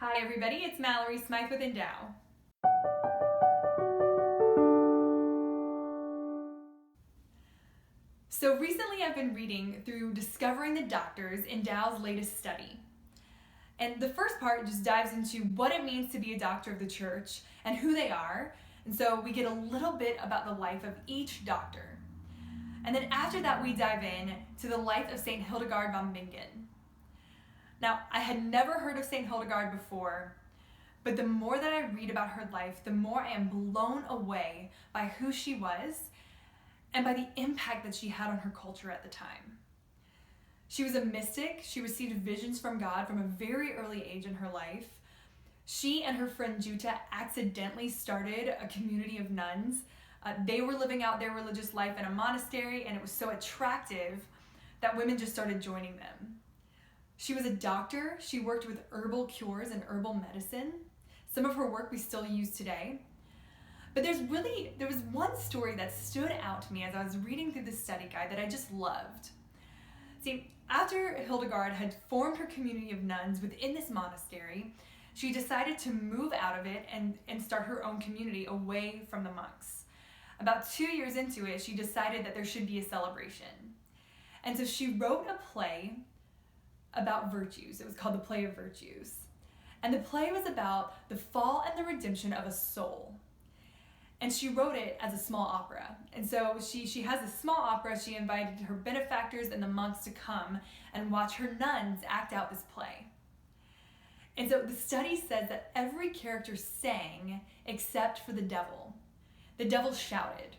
Hi everybody, it's Mallory Smythe with Endow. So recently I've been reading through Discovering the Doctors, Endow's latest study. And the first part just dives into what it means to be a doctor of the church and who they are. And so we get a little bit about the life of each doctor. And then after that we dive in to the life of St. Hildegard von Bingen. Now, I had never heard of St. Hildegard before, but the more that I read about her life, the more I am blown away by who she was and by the impact that she had on her culture at the time. She was a mystic. She received visions from God from a very early age in her life. She and her friend Jutta accidentally started a community of nuns. They were living out their religious life in a monastery, and it was so attractive that women just started joining them. She was a doctor. She worked with herbal cures and herbal medicine. Some of her work we still use today. But there was one story that stood out to me as I was reading through the study guide that I just loved. See, after Hildegard had formed her community of nuns within this monastery, she decided to move out of it and start her own community away from the monks. About 2 years into it, she decided that there should be a celebration. And so she wrote a play about virtues. It was called The Play of Virtues. And the play was about the fall and the redemption of a soul. And she wrote it as a small opera. And so she has a small opera. She invited her benefactors and the monks to come and watch her nuns act out this play. And so the study says that every character sang except for the devil. The devil shouted.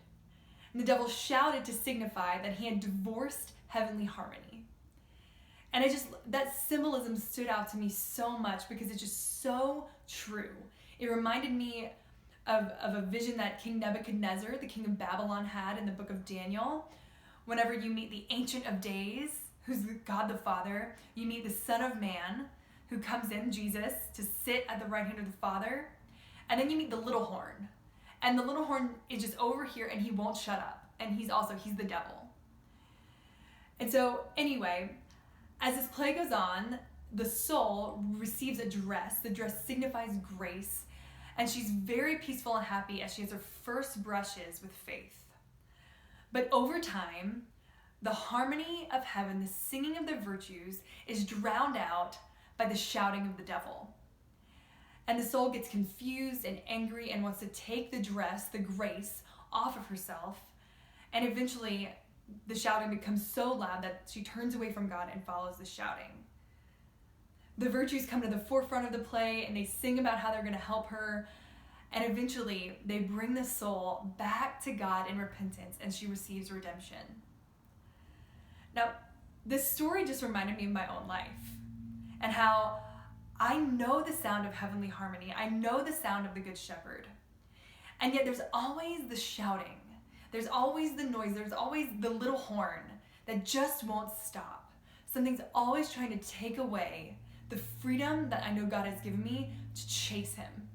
And the devil shouted to signify that he had divorced heavenly harmony. And that symbolism stood out to me so much because it's just so true. It reminded me of a vision that King Nebuchadnezzar, the king of Babylon, had in the book of Daniel. Whenever you meet the Ancient of Days, who's God the Father, you meet the Son of Man, who comes in, Jesus, to sit at the right hand of the Father. And then you meet the little horn. And the little horn is just over here and he won't shut up. And he's the devil. And so anyway, as this play goes on, the soul receives a dress. The dress signifies grace, and she's very peaceful and happy as she has her first brushes with faith. But over time, the harmony of heaven, the singing of the virtues, is drowned out by the shouting of the devil. And the soul gets confused and angry and wants to take the dress, the grace, off of herself, and eventually the shouting becomes so loud that she turns away from God and follows the shouting. The virtues come to the forefront of the play and they sing about how they're going to help her. And eventually they bring the soul back to God in repentance and she receives redemption. Now, this story just reminded me of my own life and how I know the sound of heavenly harmony. I know the sound of the Good Shepherd. And yet there's always the shouting. There's always the noise. There's always the little horn that just won't stop. Something's always trying to take away the freedom that I know God has given me to chase him.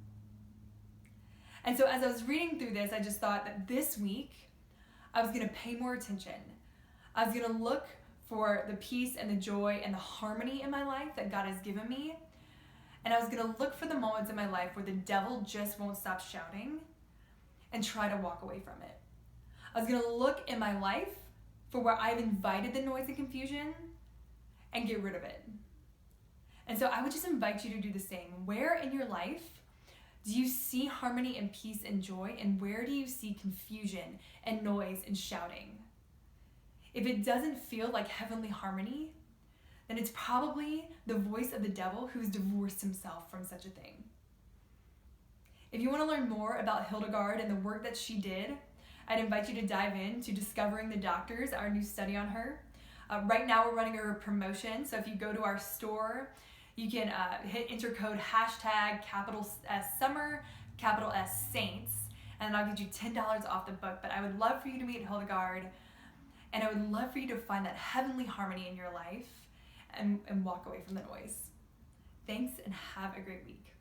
And so as I was reading through this, I just thought that this week I was going to pay more attention. I was going to look for the peace and the joy and the harmony in my life that God has given me. And I was going to look for the moments in my life where the devil just won't stop shouting and try to walk away from it. I was going to look in my life for where I've invited the noise and confusion and get rid of it. And so I would just invite you to do the same. Where in your life do you see harmony and peace and joy, and where do you see confusion and noise and shouting? If it doesn't feel like heavenly harmony, then it's probably the voice of the devil who's divorced himself from such a thing. If you want to learn more about Hildegard and the work that she did, I'd invite you to dive into Discovering the Doctors, our new study on her. Right now we're running a promotion, so if you go to our store, you can enter code hashtag capital S summer, capital S saints, and I'll get you $10 off the book. But I would love for you to meet Hildegard, and I would love for you to find that heavenly harmony in your life and walk away from the noise. Thanks, and have a great week.